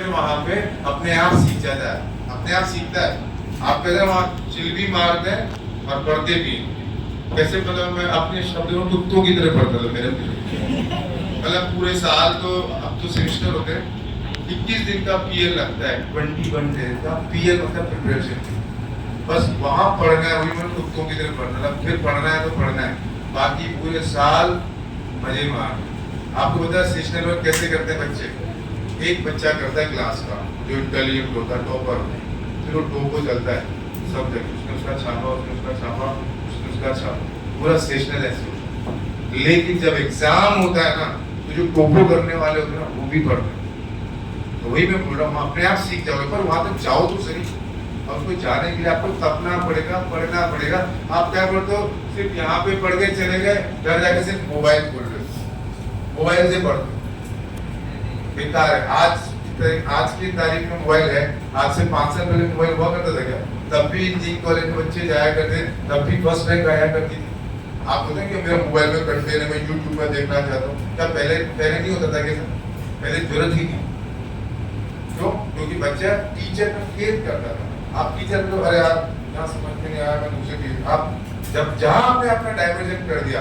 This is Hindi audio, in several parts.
वहाँ पे अपने आप सीख जाता है, अपने आप सीखता है। आप कहते वहाँ चिल भी मारते हैं और पढ़ते भी। कैसे मतलब मैं अपने शब्दों में कुत्तों की तरह पढ़ता था मेरे मतलब पूरे साल तो अब तो सेमेस्टर होते हैं, 21 दिन का पीएल लगता है, 21 डेज का पीएल मतलब प्रिपरेशन। बस वहाँ पढ़ना है, वही मतलब कुत्तों की तरह पढ़ना है, फिर पढ़ना है तो पढ़ना है, बाकी पूरे साल मजे मार। आपको पता है सेशनल वर्क कैसे करते हैं बच्चे? एक बच्चा करता है क्लास का जो इंटेलिजेंट होता है, टॉपर, फिर वो टोपो चलता है सब जगह, उसने उसका छापा, उसने उसका छापा, उसने उसका छापा, पूरा सेशनल ऐसे होता है। लेकिन जब एग्जाम होता है ना, तो जो टोपो करने वाले होते हैं ना, वो भी पढ़ते हैं। तो वही मैं बोल रहा हूँ, अपने आप सीख जाओगे, पर वहां तक जाओ तो सही। और उसको जाने के लिए आपको तपना पड़ेगा, पढ़ना पड़ेगा। आप क्या करते हो, सिर्फ यहाँ पे पढ़ के चले गए, घर जाके सिर्फ मोबाइल खोल रहे हो, मोबाइल से पढ़ते हो, बेकार है। आज की तारीख में मोबाइल है, आज से 5 साल पहले मोबाइल हुआ करता था क्या? तब भी इंजीनियरिंग कॉलेज में बच्चे जाया करते, तब भी फर्स्ट रैंक आया करती थी। आप बोलते हैं कि मेरा मोबाइल में कंटेंट है, मैं यूट्यूब में देखना चाहता हूँ, क्या पहले नहीं होता था? कैसा पहले जरूरत ही नहीं। क्यों? क्योंकि बच्चा टीचर में फेल करता था। आप टीचर को अरे यार यहाँ समझ में नहीं आया, मैं दूसरे आप जब जहाँ आपने अपना डाइवर्जन कर दिया,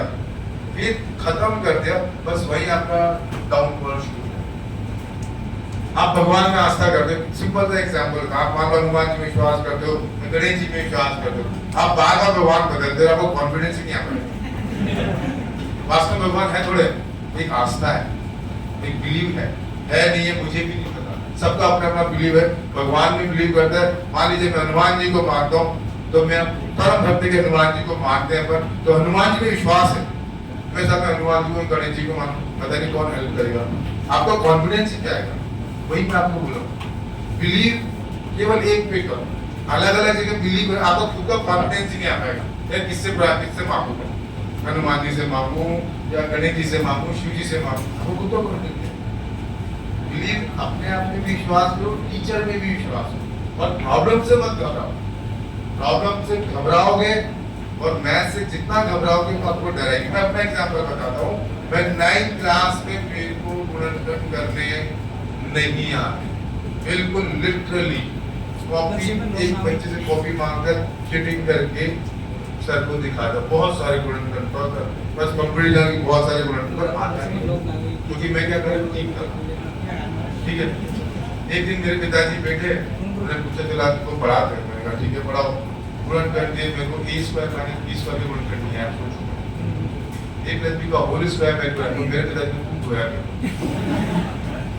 फिर खत्म कर दिया, बस वही आपका डाउनफॉल शुरू। आप भगवान में आस्था करते हो, सिंपल सा एग्जांपल, आप मान लो हनुमान जी में विश्वास करते हो, गणेश जी में विश्वास करते हो, आप बार बार भगवान बदलते हो, आपको कॉन्फिडेंस ही नहीं आता। वास्तव में भगवान है थोड़े, एक आस्था है, एक बिलीव है नहीं है मुझे भी नहीं पता, सबका अपना अपना बिलीव है। भगवान में बिलीव करता है। मान लीजिए मैं हनुमान जी को मानता हूँ, तो मैं परम भक्त के हनुमान जी को मानते हैं, पर तो हनुमान जी में विश्वास है, मैं सब हनुमान जी को गणेश जी को मानूं, पता नहीं कौन हेल्प करेगा। आपका कॉन्फिडेंस ही क्या है? वही मैं आपको बोला, बिलीव केवल एक पे करो, अलग अलग जगह बिलीव करो, आपको खुद का कॉन्फिडेंस ही नहीं आ पाएगा। यार किससे मांगू, हनुमान जी से मांगू या गणेश जी से मांगू, शिव जी से मांगू, आपको खुद का कॉन्फिडेंस है। बिलीव अपने आप में भी विश्वास करो, टीचर में भी विश्वास करो, और प्रॉब्लम से मत घबराओ। प्रॉब्लम से घबराओगे और मैथ से जितना घबराओगे तो आपको डर आएगी। मैं अपना एग्जाम्पल बताता हूँ। मैं 9th क्लास में मेरे को गुणनखंड करने नहीं आते, बिल्कुल लिटरली कॉपी, एक बच्चे से कॉपी मांगकर चीटिंग करके सर को दिखाता, बहुत सारे गुणनखंड पर बस कंप्यूटर की बहुत सारे गुणनखंड आता नहीं, क्योंकि मैं क्या करूँ, ठीक है। एक दिन मेरे पिताजी बैठे, उन्होंने पूछा चला आपको पढ़ा कर, मैंने कहा ठीक है पढ़ाओ। गुणनखंड दिए मेरे को, a square minus b square के गुणनखंड नहीं है, आप सोचो, a प्लस b का होल स्क्वायर में गुणनखंड, मेरे पिताजी को पूछा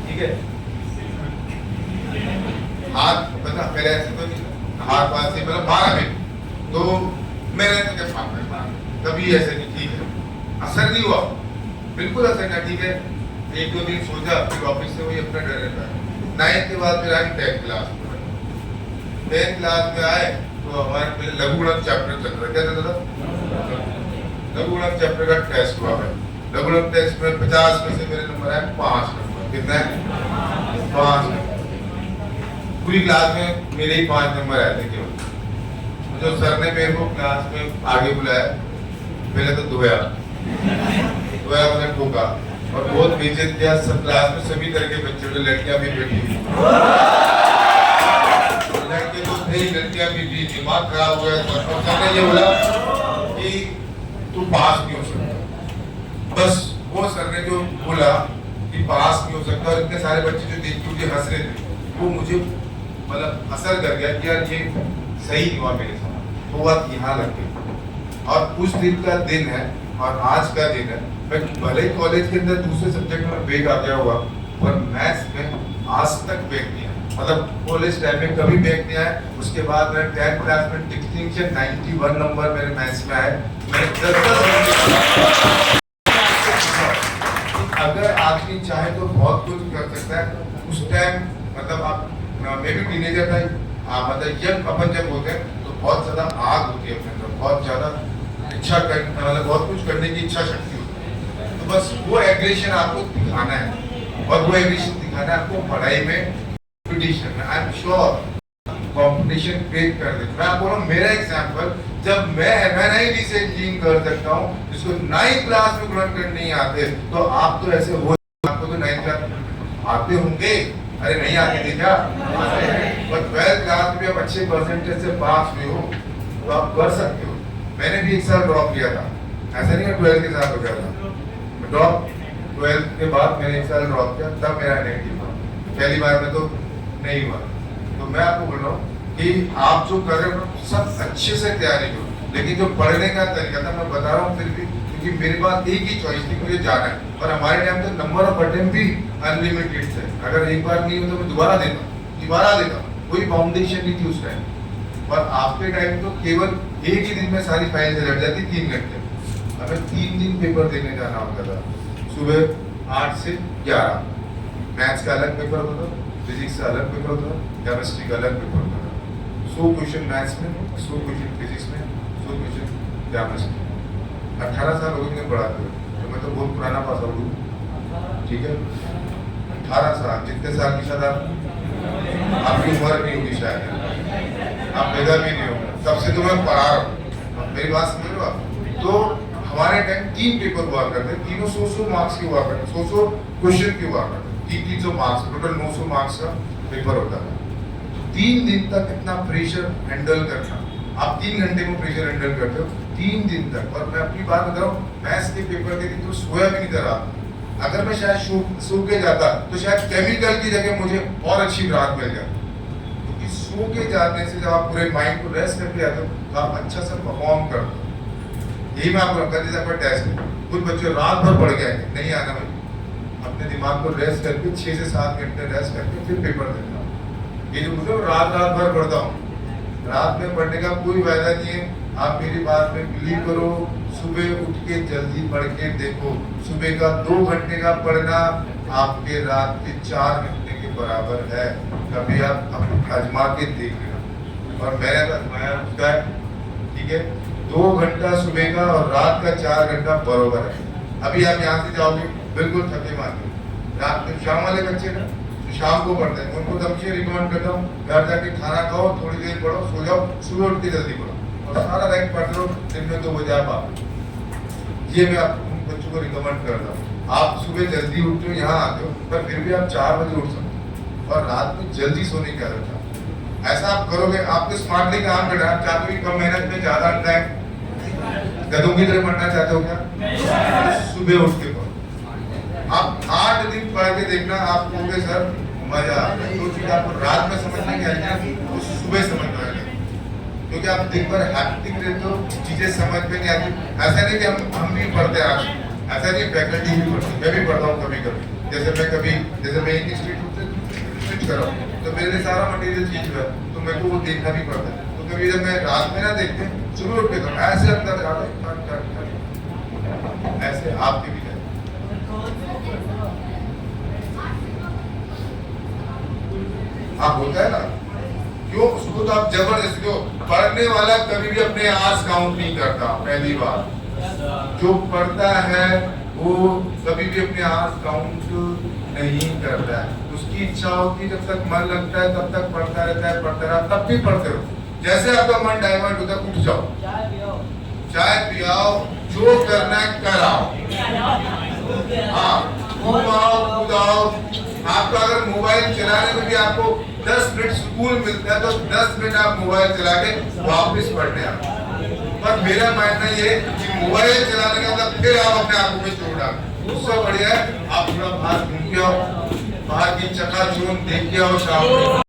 ठीक है। हाथ पता पहले ऐसे तो नहीं, हाथ पास से मतलब 12 मिनट, तो मैंने तो क्या फार्म कभी ऐसे नहीं, ठीक है, असर नहीं हुआ, बिल्कुल असर नहीं, ठीक है। 1-2 दिन सोचा, फिर ऑफिस से वही अपना डर रहता है। 9th के बाद फिर आई 10th क्लास में। 10th क्लास में आए तो हमारे पहले लघुगणक चैप्टर चल रहा, क्या चल रहा? लघुगणक चैप्टर का टेस्ट हुआ है। लघुगणक टेस्ट में 50 में से मेरे नंबर आए 5 नंबर, कितना है? 5 नंबर। पूरी क्लास में मेरे ही 5 नंबर आए थे केवल। जो सर ने मेरे को क्लास में आगे बुलाया, पहले तो धोया मैंने ठोका और बहुत बेइज्जत किया। सब क्लास में सभी तरह के बच्चे, लड़कियां भी बैठी, लड़के तो थे, लड़कियां भी थी, दिमाग खराब हो गया। तो सर ने ये बोला कि तू पास नहीं हो सकता। बस वो सर ने जो बोला कि पास नहीं हो सकता, और इतने सारे बच्चे जो देख के हंस रहे थे, वो मुझे मतलब असर कर गया कि यार ये सही नहीं हुआ मेरे साथ। वो बात यहाँ लग गई। और उस दिन का दिन है और आज का दिन है, मैं भले कॉलेज के अंदर दूसरे सब्जेक्ट में बैक आ गया हुआ, और मैथ्स में आज तक बैक नहीं आया, मतलब कॉलेज टाइम में कभी बैक नहीं आया। उसके बाद मैं 10th क्लास में डिस्टिंक्शन 91 नंबर मेरे मैथ्स में आए। मैं 10 अगर आदमी चाहे तो बहुत कुछ कर सकता है। उस टाइम मतलब आप, मैं भी टीनेजर था, मतलब यंग अपन जब होते हैं तो बहुत ज्यादा आग होती है अपने अंदर, बहुत ज्यादा इच्छा करने, मतलब बहुत कुछ करने की इच्छा शक्ति होती है। तो बस वो एग्रेशन आपको दिखाना है, और वो एग्रेशन दिखाना है आपको पढ़ाई में, कंपटीशन में। I am sure competition create कर दे। मैं आपको मेरा एग्जांपल, जब मैं नहीं से इंजीनियरिंग कर सकता हूँ, जिसको 9th क्लास में गुणनखंड नहीं आते, तो आप तो ऐसे हो, आपको तो 9th क्लास आते होंगे, अरे नहीं आती थी क्या? पर 12th क्लास में आप अच्छे परसेंटेज से पास हुए हो तो आप कर सकते हो। मैंने भी एक साल ड्रॉप किया था, ऐसा नहीं है 12th के साथ हो गया था। ड्रॉप 12th के बाद मैंने एक साल ड्रॉप किया, तब मेरा नेगेटिव हुआ, पहली बार में तो नहीं हुआ। तो मैं आपको बोल रहा हूँ कि आप जो कर रहे हो सब अच्छे से तैयारी करो, लेकिन जो पढ़ने का तरीका था मैं बता रहा हूँ फिर भी, क्योंकि मेरे पास एक ही चॉइस थी, मुझे जाना है। और हमारे टाइम तो नंबर ऑफ अटेम्प्ट भी अनलिमिटेड थे, अगर एक बार नहीं हो तो मैं दोबारा देता, कोई बाउंडेशन नहीं थी उस टाइम। और आपके टाइम तो केवल एक ही दिन में सारी फाइल लग जाती 3 घंटे। हमें 3 दिन पेपर देने जाना होता था, सुबह 8 से 11। मैथ्स का अलग पेपर होता था, फिजिक्स का अलग पेपर होता था, केमिस्ट्री का अलग पेपर होता था। 100 क्वेश्चन मैथ्स में, 100 क्वेश्चन फिजिक्स में, 100 क्वेश्चन केमिस्ट्री। 18 साल हो गए पढ़ाते हुए, तो मैं तो बहुत पुराना पास आउट हूँ, ठीक है। 18 साल, जितने साल की शायद आपकी उम्र नहीं होगी, शायद आप पैदा भी नहीं होगा, तब से तो मैं पढ़ा रहा हूँ। मेरी बात समझ लो आप। तो हमारे टाइम 3 पेपर हुआ करते, तीनों 100 मार्क्स के हुआ करते, 100 क्वेश्चन के हुआ करते, 300 मार्क्स, टोटल 900 मार्क्स का पेपर होता था। 3 दिन तक इतना प्रेशर हैंडल करना, आप 3 घंटे में प्रेशर हैंडल करते हो 3 दिन तक। और मैं अपनी बात बता रहा हूँ, मैथ्स के पेपर के दिन तो सोया भी नहीं था। अगर मैं शायद सो के जाता तो शायद केमिकल की जगह मुझे और अच्छी राहत मिल जाती, क्योंकि सो के जाने से जब आप पूरे माइंड को रेस्ट करके आते हो तो आप अच्छा से परफॉर्म करते हो। यही मैं आपको कहता जैसे टेस्ट में कुछ बच्चे रात भर पढ़ गए, नहीं आना भाई, अपने दिमाग को रेस्ट करके 6 से 7 घंटे रेस्ट करके फिर पेपर देना। ये जो मुझे रात भर पढ़ता हूँ, रात में पढ़ने का कोई फायदा नहीं है। आप मेरी बात में बिलीव करो, सुबह उठ के जल्दी पढ़ के देखो, सुबह का 2 घंटे का पढ़ना आपके रात के 4 घंटे के बराबर है। कभी आप आजमा के देख लेना, और मैंने तो आजमाया उसका है, ठीक है। 2 घंटा सुबह का और रात का 4 घंटा बराबर है। अभी आप यहाँ से जाओगे बिल्कुल थके मारते, रात में शाम वाले बच्चे ना शाम को पढ़ते हैं, उनको तब रिकमेंड करता हूँ घर जाके खाना खाओ, थोड़ी देर पढ़ो, सो जाओ, सुबह उठ के जल्दी पढ़ो और सारा रात पढ़ लो, दिन में 2 बजे आप आओ। ये मैं आप बच्चों को रिकमेंड करता हूँ। आप सुबह जल्दी उठते हो, यहाँ आते हो, पर फिर भी आप 4 बजे उठ सकते हो और रात में जल्दी सोने की आदत है। ऐसा आप करोगे, आपको स्मार्टली काम करना है। चाहते हो कम मेहनत में ज्यादा टाइम गधों की तरह पढ़ना चाहते हो क्या? सुबह उठ के पढ़ो। आप 8 दिन पढ़ के देखना, आप कहोगे सर मजा आ गया। जो चीज आपको रात में समझ नहीं आएगी वो सुबह समझ में आएगा, क्योंकि आप दिन भर हैप्टिक रहते हो, चीजें समझ में नहीं आती। ऐसा नहीं कि हम भी पढ़ते हैं, ऐसा नहीं, फैकल्टी भी पढ़ती, मैं भी पढ़ता हूँ कभी कभी। जैसे मैं एक इंस्टीट्यूट से स्विच कर रहा हूँ तो मेरे लिए सारा मटेरियल चेंज हुआ है, तो मेरे को वो देखना भी पड़ता है। तो कभी जब मैं रात में ना देखते सुबह उठ के तो ऐसे अंदर ऐसे आपके भी आप होता है ना, क्यों उसको तो आप जबरदस्ती हो। पढ़ने वाला कभी भी अपने आस काउंट नहीं करता। पहली बात, जो पढ़ता है वो कभी भी अपने आस काउंट नहीं करता है। उसकी इच्छा होती है, जब तक मन लगता है तब तक पढ़ता रहता है, तब भी पढ़ते रहो। जैसे आपका मन डाइवर्ट होता है, उठ जाओ, चाय पियाओ, जो करना है कराओ, हाँ घुमाओ कूदाओ। आपका अगर मोबाइल चलाने में भी आपको 10 मिनट सुकून मिलता है तो 10 मिनट आप मोबाइल चला के वापस पढ़ने आओ। पर मेरा मानना ये कि मोबाइल चलाने के बाद फिर आप अपने आंखों में चोट डालो, उससे बढ़िया है आप थोड़ा बाहर घूम के आओ, बाहर की चकाचौंध देख के आओ शाम को।